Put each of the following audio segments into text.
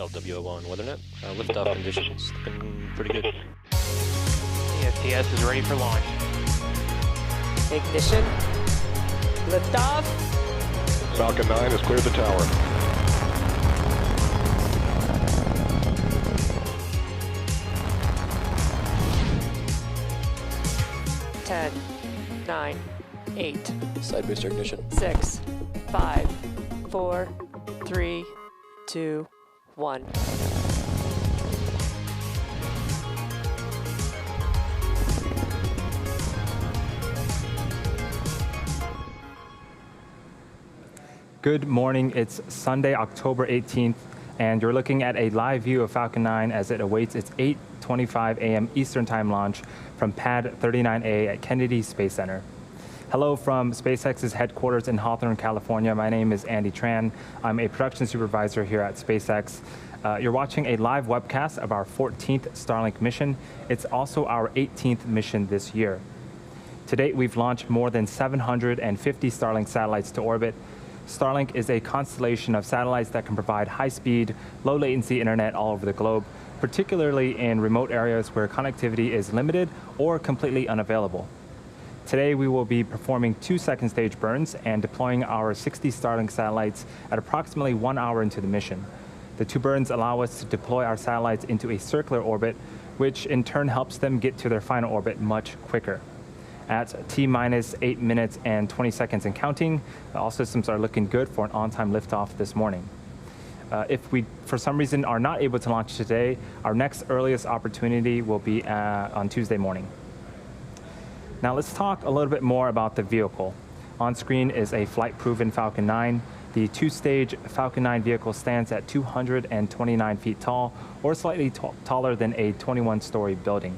LWO1 WeatherNet. Liftoff conditions looking pretty good. ESTS is ready for launch. Ignition. Liftoff. Falcon 9 has cleared the tower. Ten, 9, 8. Side booster ignition. 6, 5, 4, 3, 2, 1. Good morning. It's Sunday, October 18th, and you're looking at a live view of Falcon 9 as it awaits its 8:25 a.m. Eastern Time launch from Pad 39A at Kennedy Space Center. Hello from SpaceX's headquarters in Hawthorne, California. My name is Andy Tran. I'm a production supervisor here at SpaceX. You're watching a live webcast of our 14th Starlink mission. It's also our 18th mission this year. To date, we've launched more than 750 Starlink satellites to orbit. Starlink is a constellation of satellites that can provide high-speed, low-latency internet all over the globe, particularly in remote areas where connectivity is limited or completely unavailable. Today, we will be performing 2 second-stage burns and deploying our 60 Starlink satellites at approximately 1 hour into the mission. The 2 burns allow us to deploy our satellites into a circular orbit, which in turn helps them get to their final orbit much quicker. At T-minus 8 minutes and 20 seconds and counting, all systems are looking good for an on-time liftoff this morning. If we, for some reason, are not able to launch today, our next earliest opportunity will be on Tuesday morning. Now let's talk a little bit more about the vehicle. On screen is a flight-proven Falcon 9. The 2-stage Falcon 9 vehicle stands at 229 feet tall, or slightly taller than a 21-story building.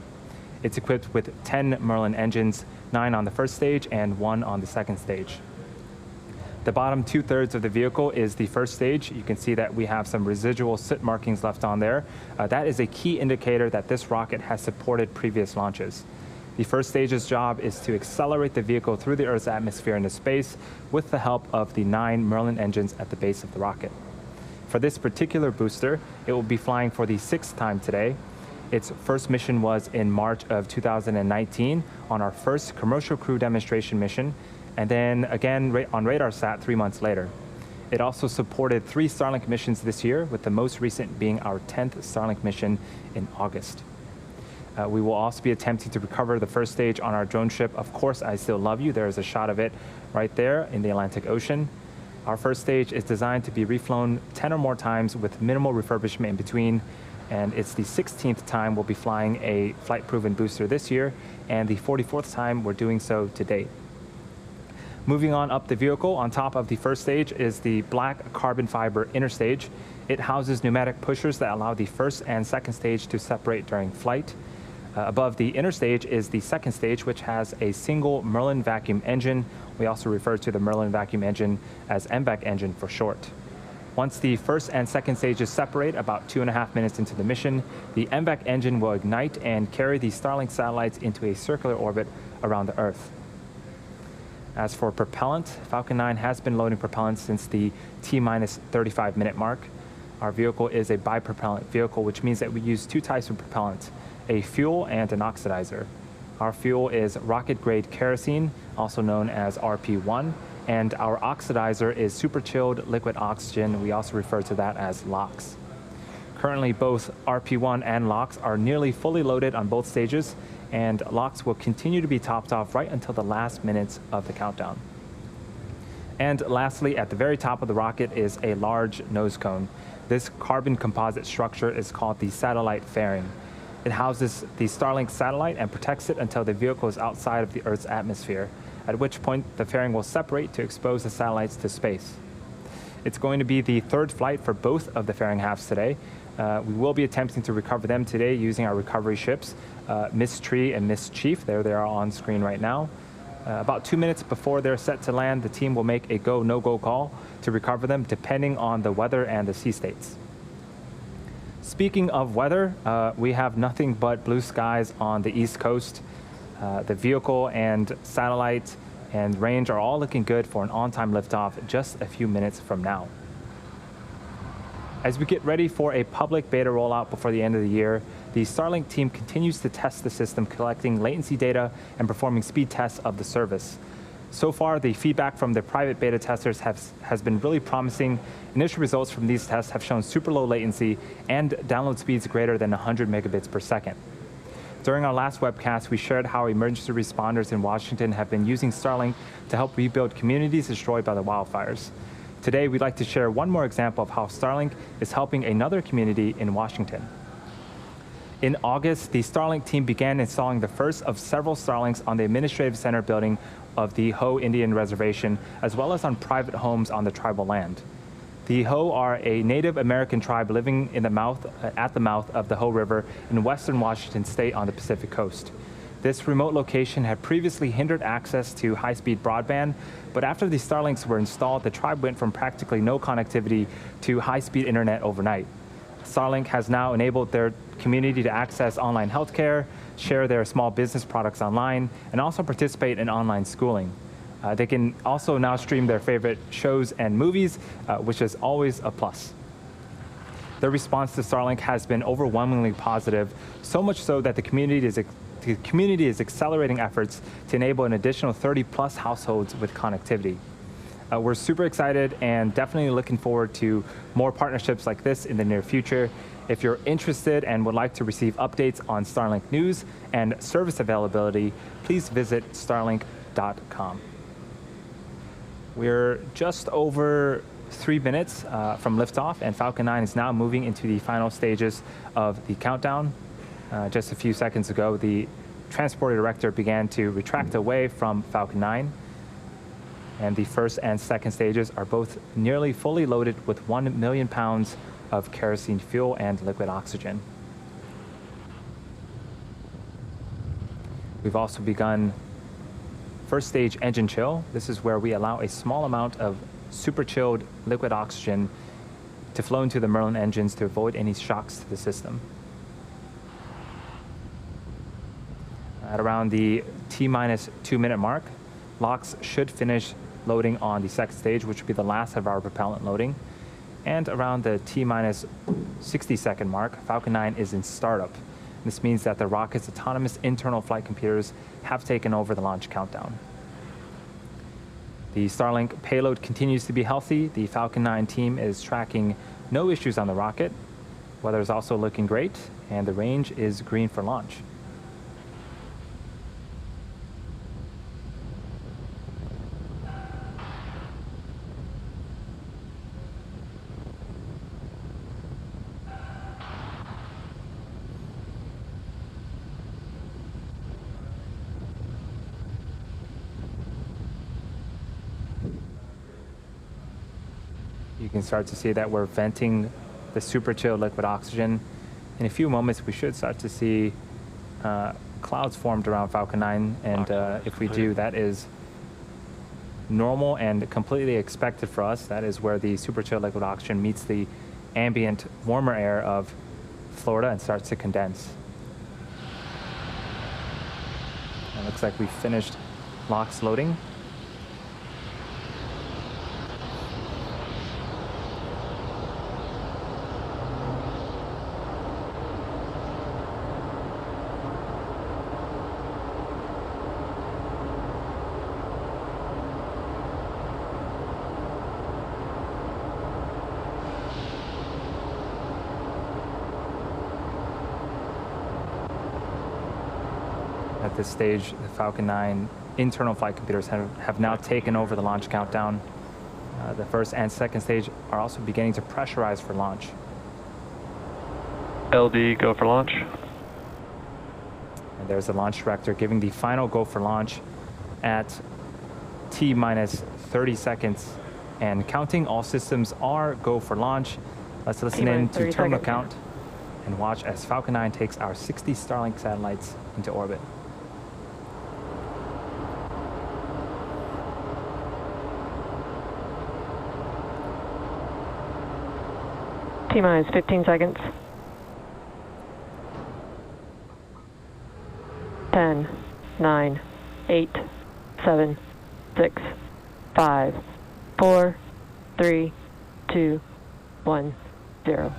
It's equipped with 10 Merlin engines, 9 on the first stage and 1 on the second stage. The bottom 2/3 of the vehicle is the first stage. You can see that we have some residual soot markings left on there. That is a key indicator that this rocket has supported previous launches. The first stage's job is to accelerate the vehicle through the Earth's atmosphere into space with the help of the 9 Merlin engines at the base of the rocket. For this particular booster, it will be flying for the 6th time today. Its first mission was in March of 2019 on our first commercial crew demonstration mission, and then again on RadarSat 3 months later. It also supported 3 Starlink missions this year, with the most recent being our 10th Starlink mission in August. We will also be attempting to recover the first stage on our drone ship, Of Course I Still Love You. There is a shot of it right there in the Atlantic Ocean. Our first stage is designed to be reflown 10 or more times with minimal refurbishment in between, and it's the 16th time we'll be flying a flight-proven booster this year, and the 44th time we're doing so to date. Moving on up the vehicle, on top of the first stage is the black carbon fiber inner stage. It houses pneumatic pushers that allow the first and second stage to separate during flight. Above the inner stage is the second stage, which has a single Merlin vacuum engine. We also refer to the Merlin vacuum engine as MVAC engine for short. Once the first and second stages separate about 2.5 minutes into the mission, the MVAC engine will ignite and carry the Starlink satellites into a circular orbit around the Earth. As for propellant, Falcon 9 has been loading propellant since the T-minus 35-minute mark. Our vehicle is a bipropellant vehicle, which means that we use 2 types of propellant, a fuel and an oxidizer. Our fuel is rocket-grade kerosene, also known as RP1, and our oxidizer is super-chilled liquid oxygen. We also refer to that as LOX. Currently, both RP1 and LOX are nearly fully loaded on both stages, and LOX will continue to be topped off right until the last minutes of the countdown. And lastly, at the very top of the rocket is a large nose cone. This carbon composite structure is called the satellite fairing. It houses the Starlink satellite and protects it until the vehicle is outside of the Earth's atmosphere, at which point the fairing will separate to expose the satellites to space. It's going to be the 3rd flight for both of the fairing halves today. We will be attempting to recover them today using our recovery ships, Miss Tree and Miss Chief. There they are on screen right now. About 2 minutes before they're set to land, the team will make a go, no-go call to recover them depending on the weather and the sea states. Speaking of weather, we have nothing but blue skies on the East Coast. The vehicle and satellite and range are all looking good for an on-time liftoff just a few minutes from now. As we get ready for a public beta rollout before the end of the year, the Starlink team continues to test the system, collecting latency data and performing speed tests of the service. So far, the feedback from the private beta testers has been really promising. Initial results from these tests have shown super low latency and download speeds greater than 100 megabits per second. During our last webcast, we shared how emergency responders in Washington have been using Starlink to help rebuild communities destroyed by the wildfires. Today, we'd like to share one more example of how Starlink is helping another community in Washington. In August, the Starlink team began installing the first of several Starlinks on the Administrative Center building of the Hoh Indian Reservation, as well as on private homes on the tribal land. The Hoh are a Native American tribe living at the mouth of the Hoh River in western Washington state on the Pacific coast. This remote location had previously hindered access to high-speed broadband, but after the Starlinks were installed, the tribe went from practically no connectivity to high-speed internet overnight. Starlink has now enabled their community to access online healthcare, share their small business products online, and also participate in online schooling. They can also now stream their favorite shows and movies, which is always a plus. The response to Starlink has been overwhelmingly positive, so much so that the community is accelerating efforts to enable an additional 30-plus households with connectivity. We're super excited and definitely looking forward to more partnerships like this in the near future. If you're interested and would like to receive updates on Starlink news and service availability, please visit starlink.com. We're just over 3 minutes from liftoff, and Falcon 9 is now moving into the final stages of the countdown. Just a few seconds ago, the transporter director began to retract away from Falcon 9, and the first and second stages are both nearly fully loaded with 1 million pounds of kerosene fuel and liquid oxygen. We've also begun first stage engine chill. This is where we allow a small amount of super chilled liquid oxygen to flow into the Merlin engines to avoid any shocks to the system. At around the T-minus 2-minute mark, LOX should finish loading on the second stage, which will be the last of our propellant loading. And around the T-minus 60-second mark, Falcon 9 is in startup. This means that the rocket's autonomous internal flight computers have taken over the launch countdown. The Starlink payload continues to be healthy. The Falcon 9 team is tracking no issues on the rocket. Weather is also looking great, and the range is green for launch. You can start to see that we're venting the super chilled liquid oxygen. In a few moments, we should start to see clouds formed around Falcon 9, and if we do, that is normal and completely expected for us. That is where the super chilled liquid oxygen meets the ambient warmer air of Florida and starts to condense. It looks like we finished LOX loading. At this stage, the Falcon 9 internal flight computers have now taken over the launch countdown. The first and second stage are also beginning to pressurize for launch. LD, go for launch. And there's the launch director giving the final go for launch at T-minus 30 seconds and counting. All systems are go for launch. Let's listen in to terminal count and watch as Falcon 9 takes our 60 Starlink satellites into orbit. T-minus 15 seconds. 10, 9, 8, 7, 6, 5, 4, 3, 2, 1, 0.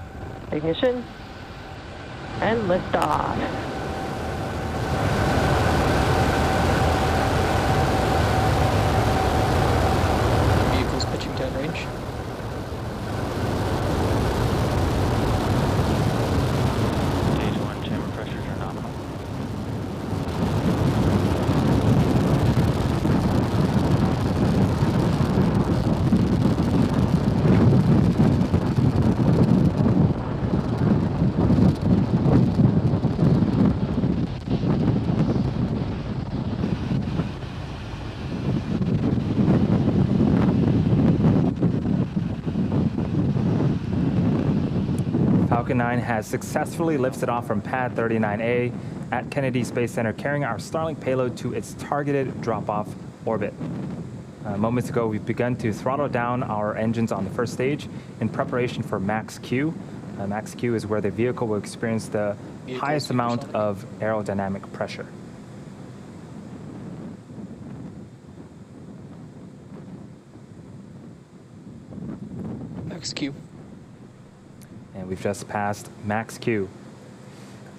Ignition. And liftoff. Vehicles pitching downrange. Stage 1 chamber pressures are nominal. Falcon 9 has successfully lifted off from Pad 39A at Kennedy Space Center, carrying our Starlink payload to its targeted drop-off orbit. Moments ago, we've begun to throttle down our engines on the first stage in preparation for Max Q. Max Q is where the vehicle will experience the highest amount of aerodynamic pressure. Max Q. And we've just passed Max Q.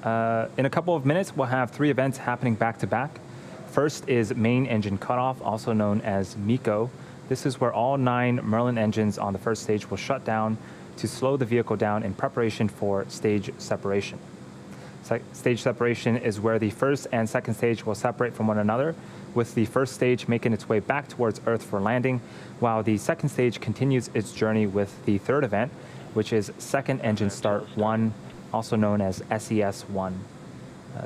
In a couple of minutes, we'll have 3 events happening back to back. First is main engine cutoff, also known as MECO. This is where all 9 Merlin engines on the first stage will shut down to slow the vehicle down in preparation for stage separation. Stage separation is where the first and second stage will separate from one another, with the first stage making its way back towards Earth for landing, while the second stage continues its journey with the third event, which is Second Engine Start 1, also known as SES-1.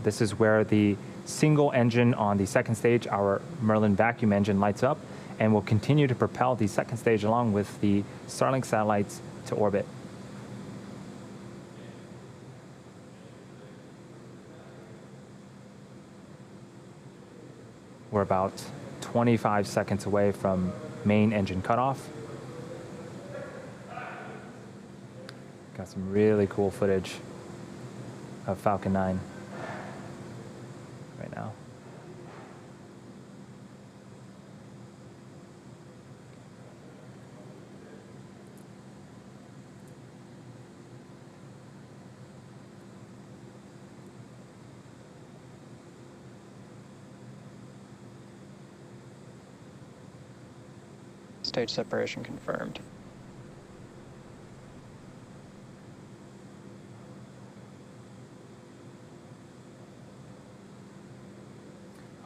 This is where the single engine on the second stage, our Merlin vacuum engine, lights up and will continue to propel the second stage along with the Starlink satellites to orbit. We're about 25 seconds away from main engine cutoff. Got some really cool footage of Falcon 9 right now. Stage separation confirmed.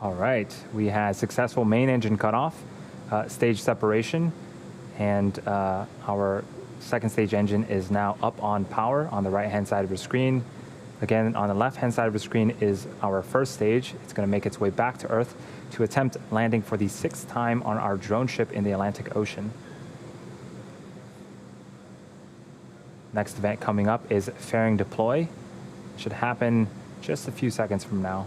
All right, we had successful main engine cutoff, stage separation, and our second stage engine is now up on power on the right-hand side of your screen. Again, on the left-hand side of the screen is our first stage. It's going to make its way back to Earth to attempt landing for the 6th time on our drone ship in the Atlantic Ocean. Next event coming up is fairing deploy. It should happen just a few seconds from now.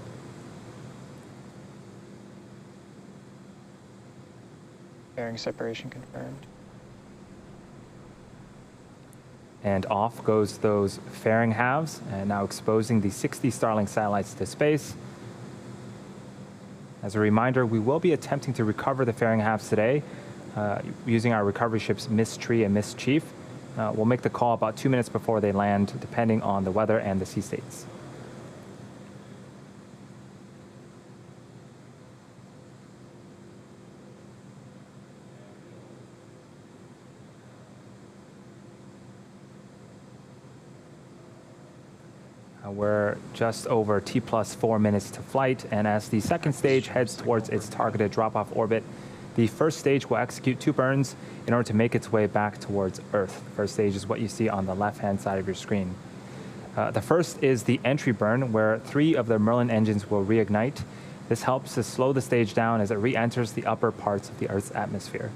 Fairing separation confirmed. And off goes those fairing halves, and now exposing the 60 Starlink satellites to space. As a reminder, we will be attempting to recover the fairing halves today using our recovery ships Miss Tree and Miss Chief. We'll make the call about 2 minutes before they land, depending on the weather and the sea states. We're just over T plus 4 minutes to flight, and as the second stage heads towards its targeted drop-off orbit, the first stage will execute 2 burns in order to make its way back towards Earth. The first stage is what you see on the left-hand side of your screen. The first is the entry burn, where 3 of the Merlin engines will reignite. This helps to slow the stage down as it re-enters the upper parts of the Earth's atmosphere.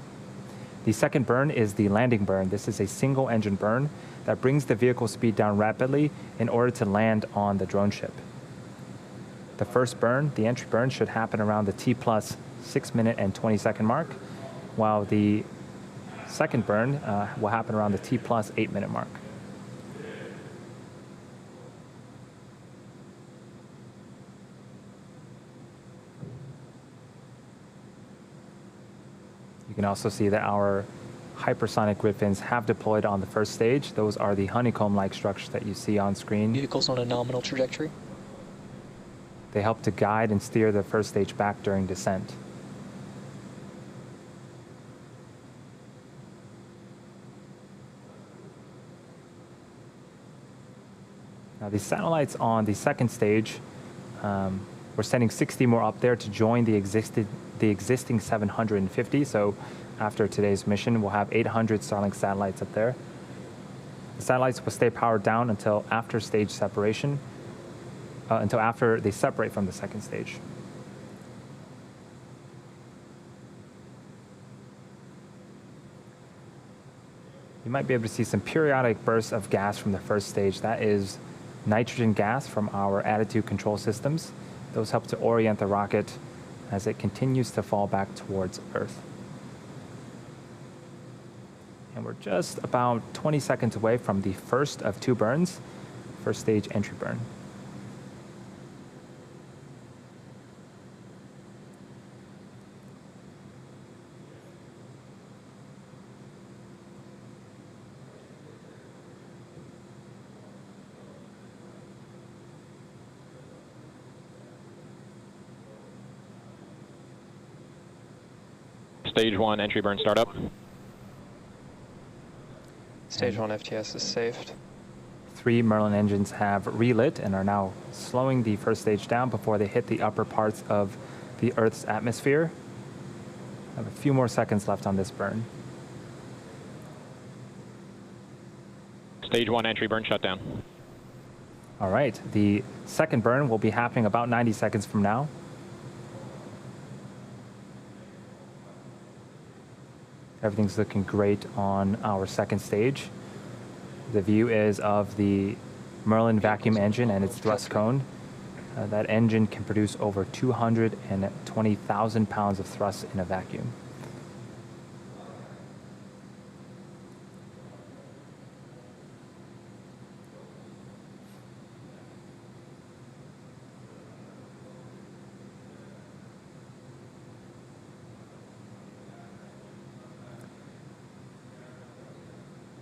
The second burn is the landing burn. This is a single engine burn that brings the vehicle speed down rapidly in order to land on the drone ship. The first burn, the entry burn, should happen around the T plus 6 minute and 20 second mark, while the second burn will happen around the T plus 8 minute mark. You can also see that our hypersonic grid fins have deployed on the first stage. Those are the honeycomb-like structures that you see on screen. Vehicles on a nominal trajectory. They help to guide and steer the first stage back during descent. Now, the satellites on the second stage, we're sending 60 more up there to join the existing 750. So after today's mission, we'll have 800 Starlink satellites up there. The satellites will stay powered down until after stage separation, until after they separate from the second stage. You might be able to see some periodic bursts of gas from the first stage. That is nitrogen gas from our attitude control systems. Those help to orient the rocket as it continues to fall back towards Earth. And we're just about 20 seconds away from the first of two burns, first stage entry burn. Stage 1 entry burn startup. Stage 1 FTS is saved. 3 Merlin engines have relit and are now slowing the first stage down before they hit the upper parts of the Earth's atmosphere. I have a few more seconds left on this burn. Stage 1 entry burn shutdown. All right, the second burn will be happening about 90 seconds from now. Everything's looking great on our second stage. The view is of the Merlin vacuum engine and its thrust cone. That engine can produce over 220,000 pounds of thrust in a vacuum.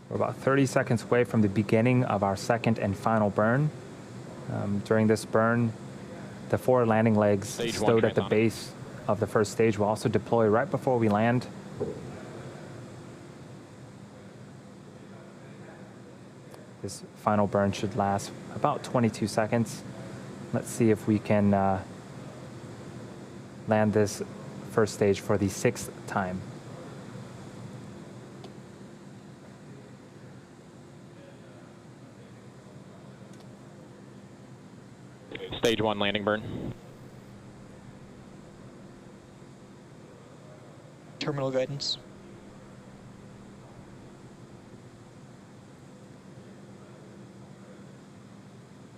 We're about 30 seconds away from the beginning of our second and final burn. During this burn, the 4 landing legs stowed at the base of the first stage will also deploy right before we land. This final burn should last about 22 seconds. Let's see if we can land this first stage for the 6th time. Stage 1 landing burn. Terminal guidance.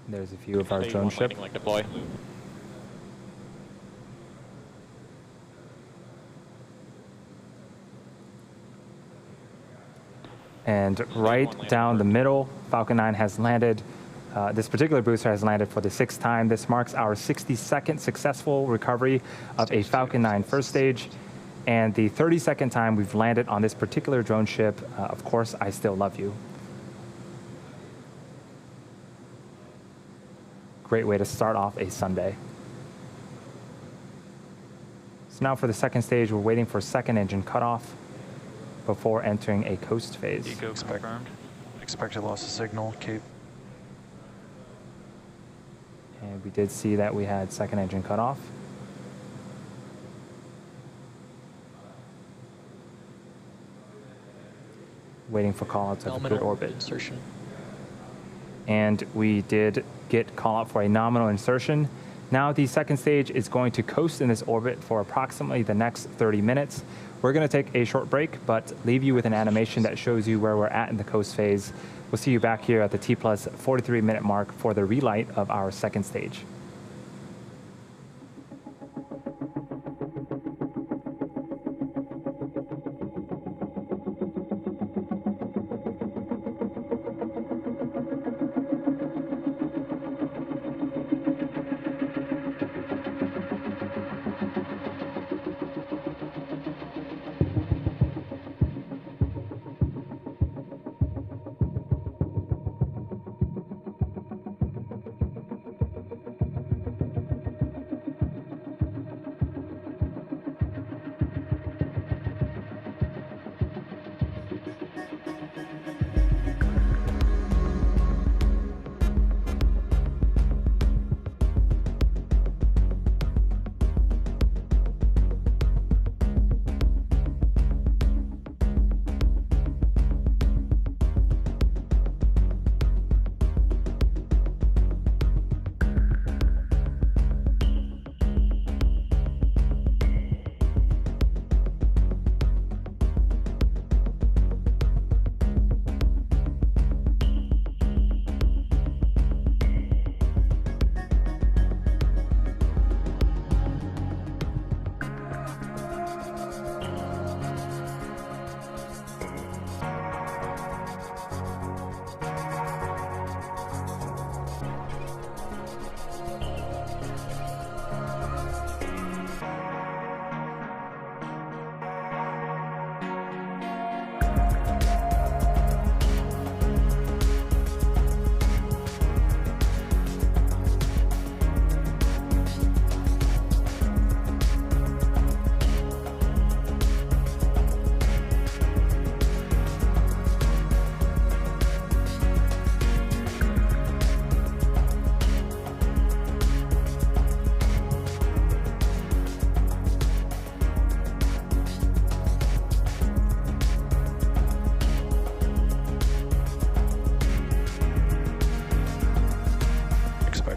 There's a view of our Stage drone 1 ship. landing leg deploy. And right down the middle, Falcon 9 has landed. This particular booster has landed for the 6th time. This marks our 62nd successful recovery of a Falcon 9 first stage, and the 32nd time we've landed on this particular drone ship. Of course, I still love you. Great way to start off a Sunday. So now for the second stage, we're waiting for second engine cutoff before entering a coast phase. Eco confirmed. Expected loss of signal, Cape. And we did see that we had second engine cut off. Waiting for callouts of a good orbit. Insertion. And we did get call out for a nominal insertion. Now the second stage is going to coast in this orbit for approximately the next 30 minutes. We're going to take a short break, but leave you with an animation that shows you where we're at in the coast phase. We'll see you back here at the T plus 43-minute mark for the relight of our second stage.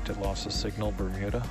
Expected loss of signal, Bermuda.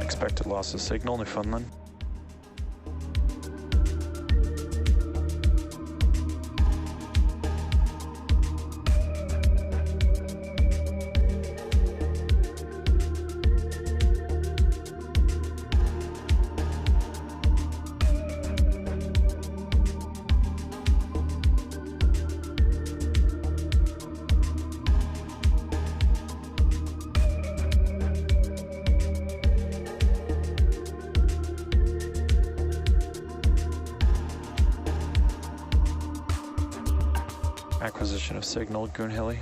Expected loss of signal, Newfoundland. acquisition of signal, Goonhilly.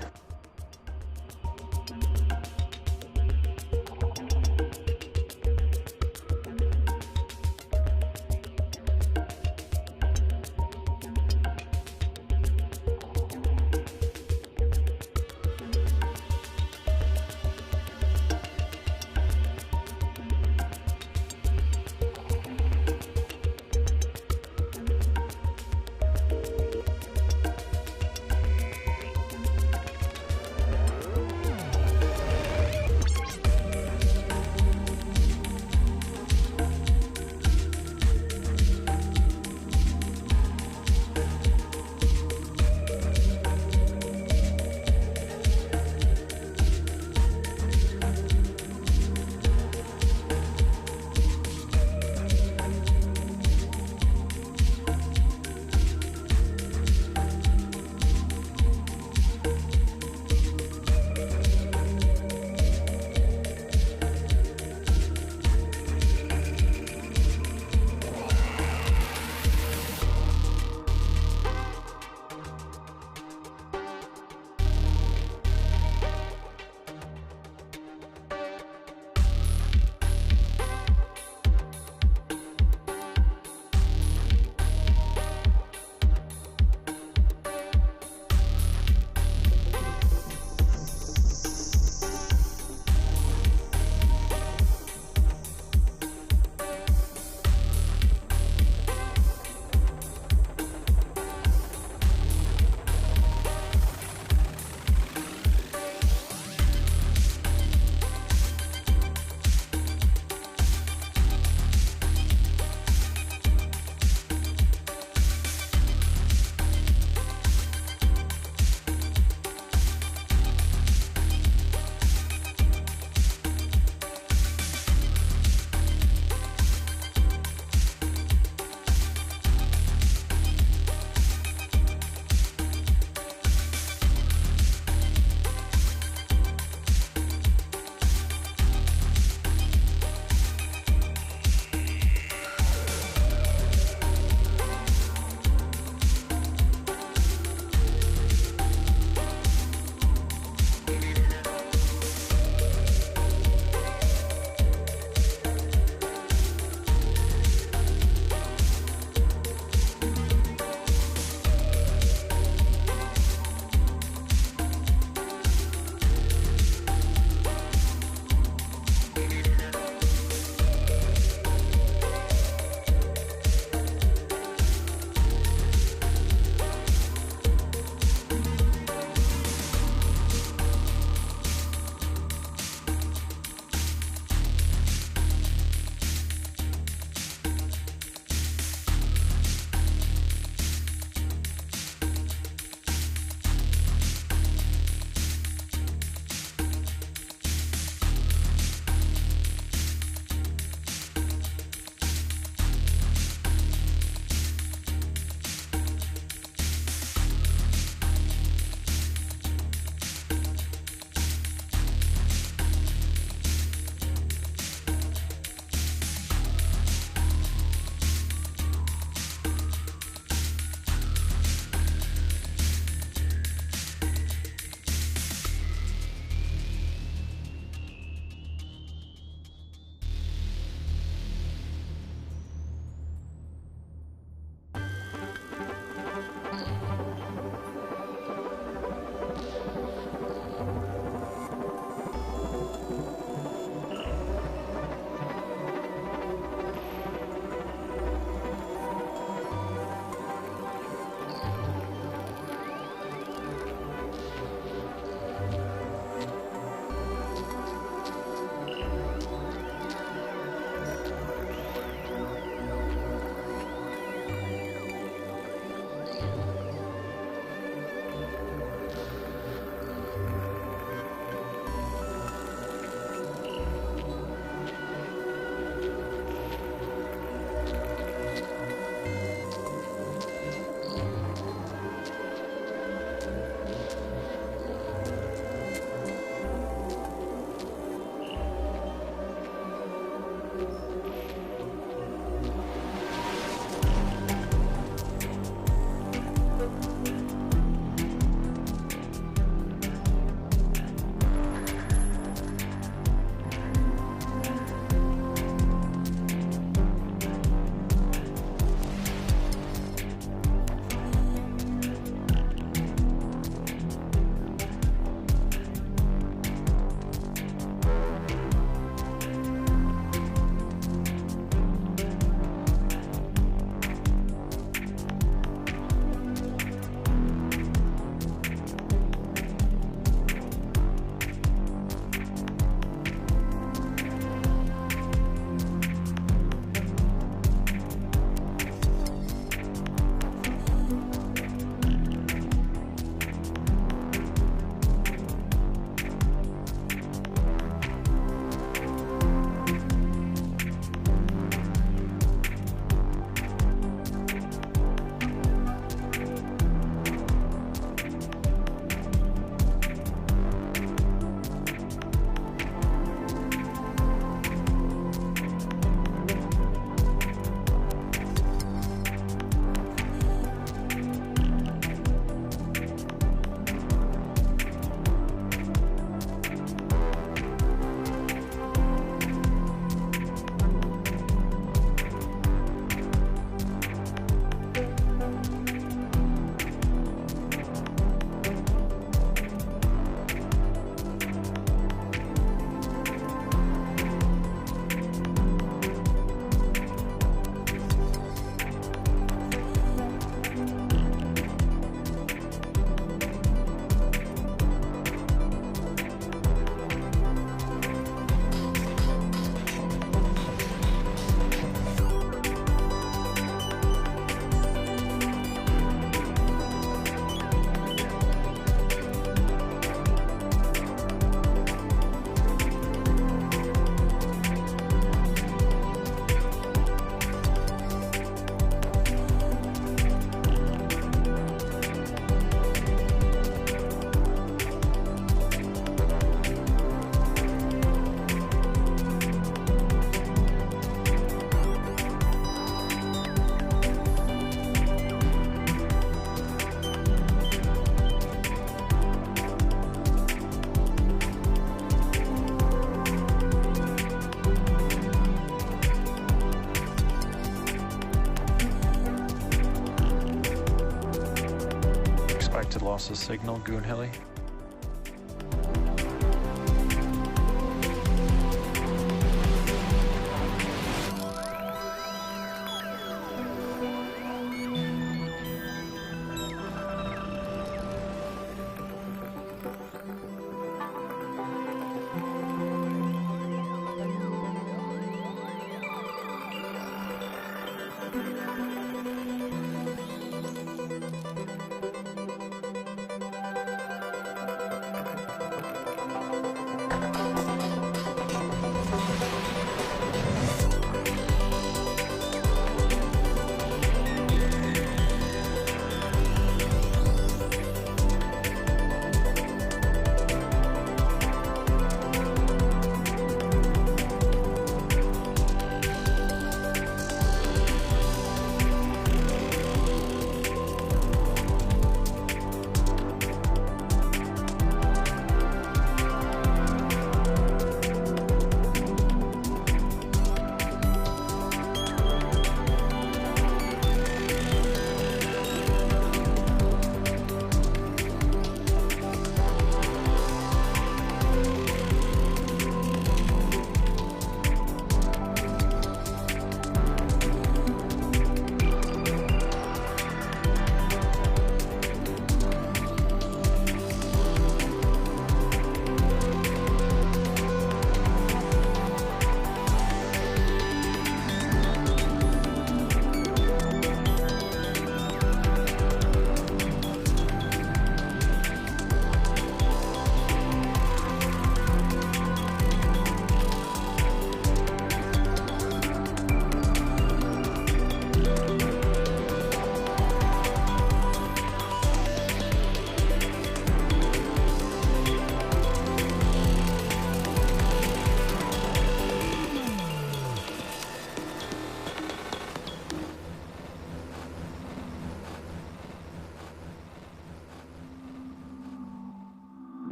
lost the signal, Goon Heli.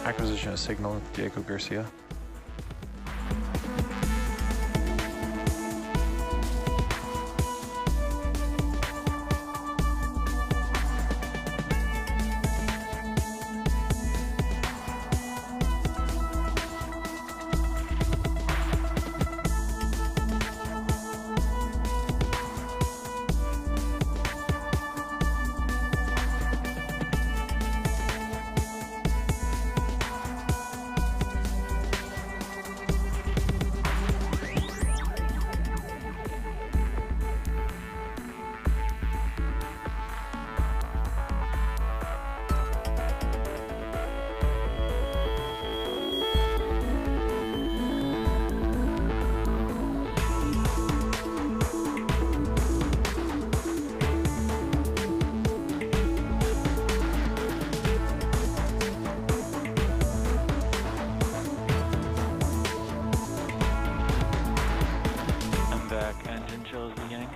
Acquisition of signal, Diego Garcia. I'm back. Engine chill is beginning.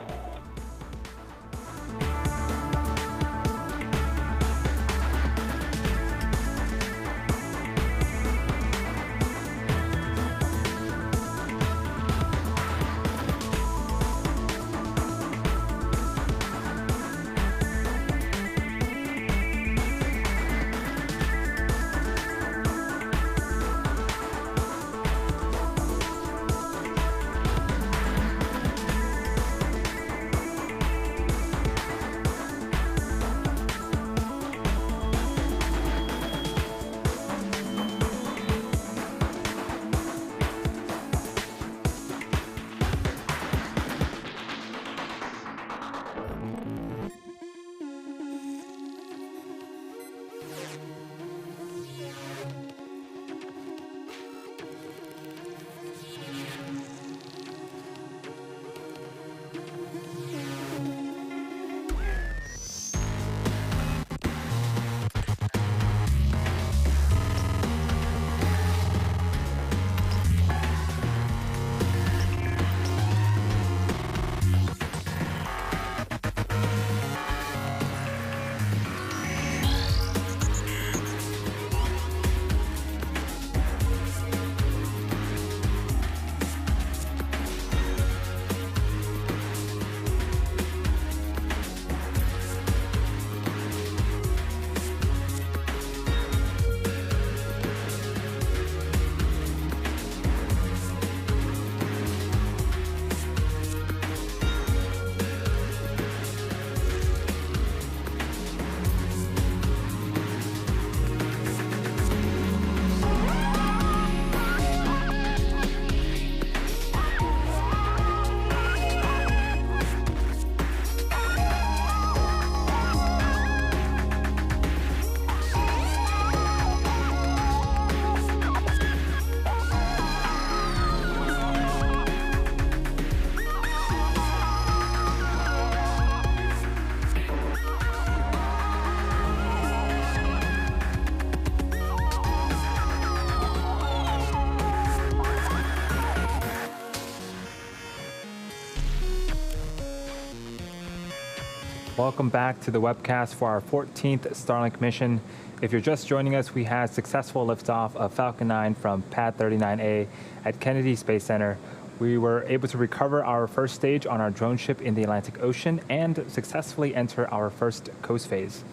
Welcome back to the webcast for our 14th Starlink mission. If you're just joining us, we had successful liftoff of Falcon 9 from Pad 39A at Kennedy Space Center. We were able to recover our first stage on our drone ship in the Atlantic Ocean and successfully enter our first coast phase.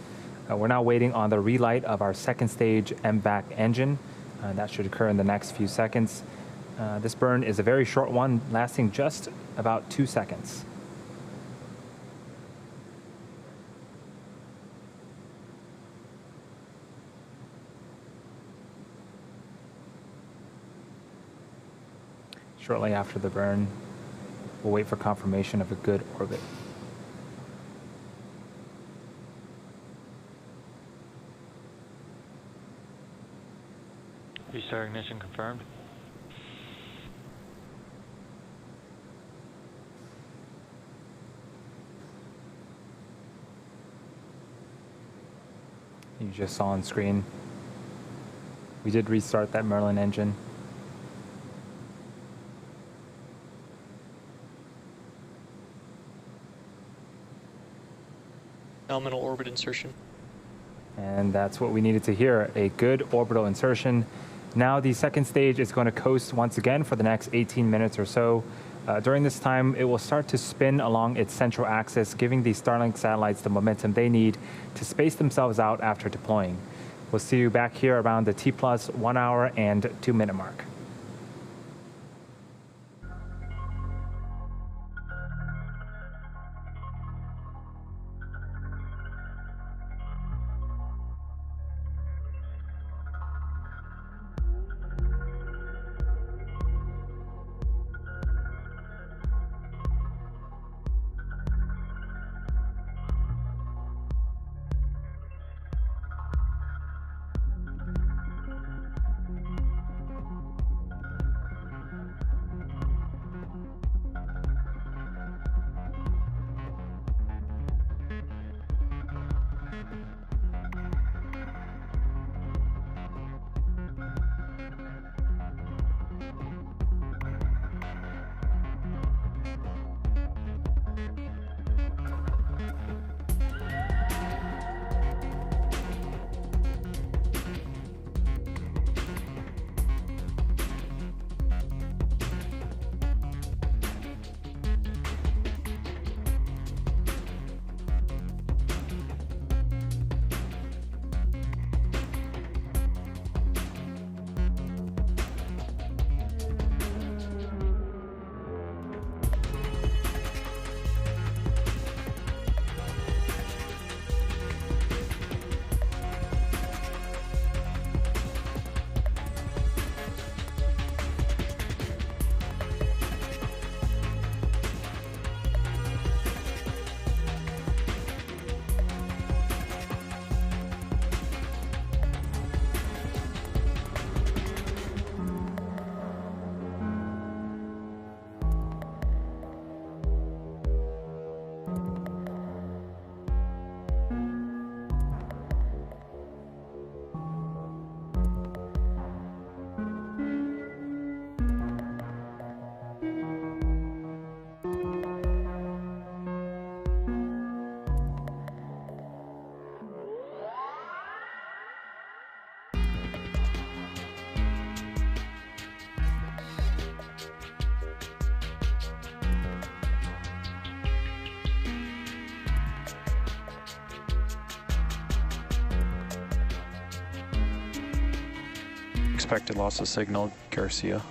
We're now waiting on the relight of our second stage MVAC engine. That should occur in the next few seconds. This burn is a very short one, lasting just about 2 seconds. Shortly after the burn, we'll wait for confirmation of a good orbit. Restart ignition confirmed. You just saw on screen, we did restart that Merlin engine. Nominal orbit insertion. And that's what we needed to hear, a good orbital insertion. Now the second stage is going to coast once again for the next 18 minutes or so. During this time, it will start to spin along its central axis, giving the Starlink satellites the momentum they need to space themselves out after deploying. We'll see you back here around the T+ 1 hour and 2 minute mark. Expected loss of signal, Garcia.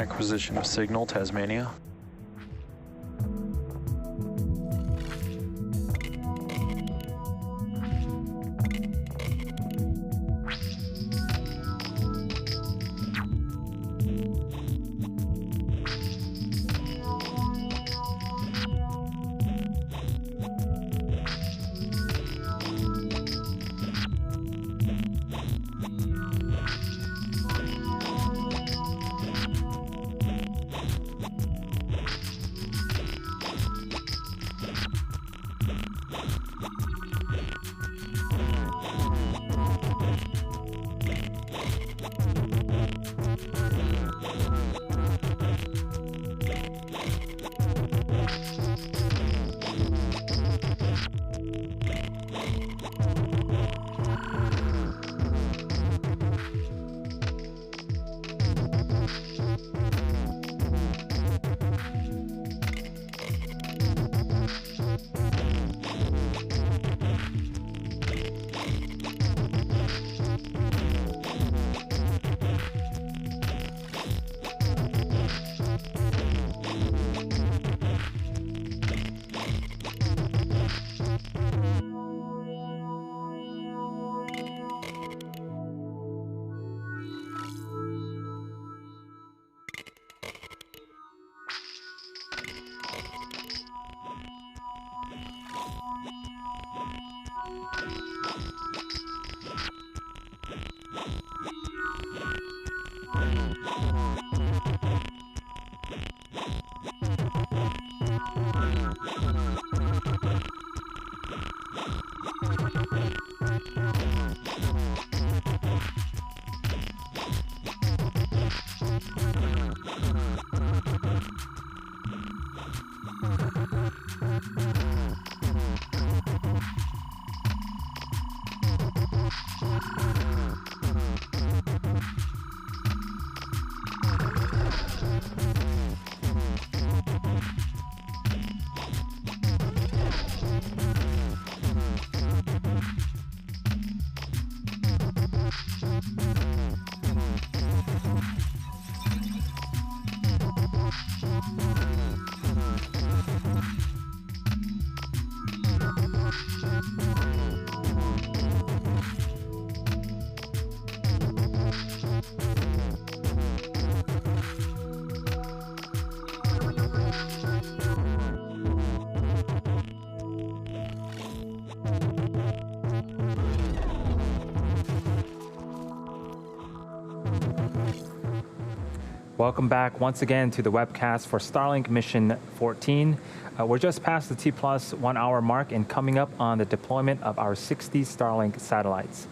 Acquisition of signal, Tasmania. Welcome back once again to the webcast for Starlink Mission 14. We're just past the T+ 1 hour mark and coming up on the deployment of our 60 Starlink satellites.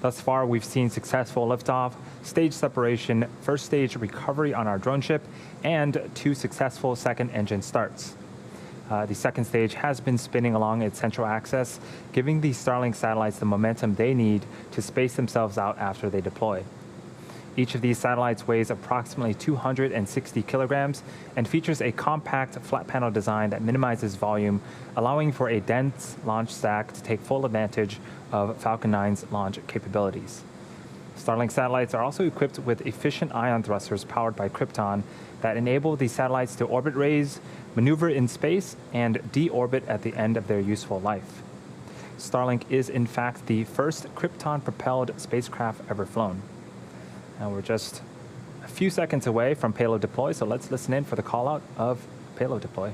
Thus far, we've seen successful liftoff, stage separation, first stage recovery on our drone ship, and 2 successful second engine starts. The second stage has been spinning along its central axis, giving the Starlink satellites the momentum they need to space themselves out after they deploy. Each of these satellites weighs approximately 260 kilograms and features a compact flat panel design that minimizes volume, allowing for a dense launch stack to take full advantage of Falcon 9's launch capabilities. Starlink satellites are also equipped with efficient ion thrusters powered by Krypton that enable the satellites to orbit raise, maneuver in space, and deorbit at the end of their useful life. Starlink is in fact the first Krypton-propelled spacecraft ever flown. And we're just a few seconds away from payload deploy, so let's listen in for the call out of payload deploy.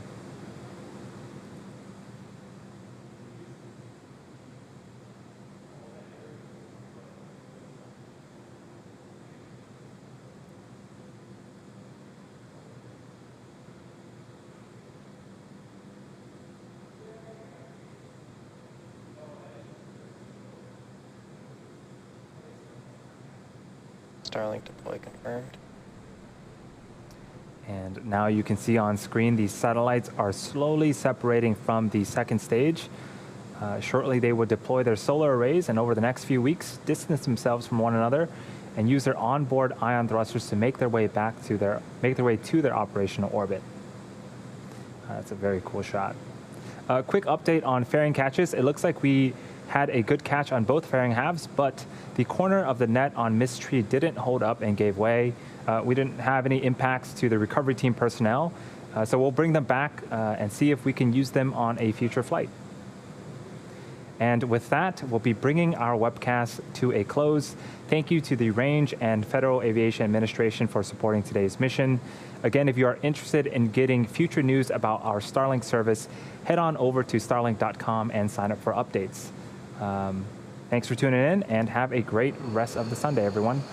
Starlink deploy confirmed. And now you can see on screen these satellites are slowly separating from the second stage. Shortly they will deploy their solar arrays and over the next few weeks distance themselves from one another and use their onboard ion thrusters to make their way to their operational orbit. That's a very cool shot. Quick update on fairing catches. It looks like we had a good catch on both fairing halves, but the corner of the net on Mist Tree didn't hold up and gave way. We didn't have any impacts to the recovery team personnel, so we'll bring them back and see if we can use them on a future flight. And with that, we'll be bringing our webcast to a close. Thank you to the Range and Federal Aviation Administration for supporting today's mission. Again, if you are interested in getting future news about our Starlink service, head on over to starlink.com and sign up for updates. Thanks for tuning in, and have a great rest of the Sunday, everyone.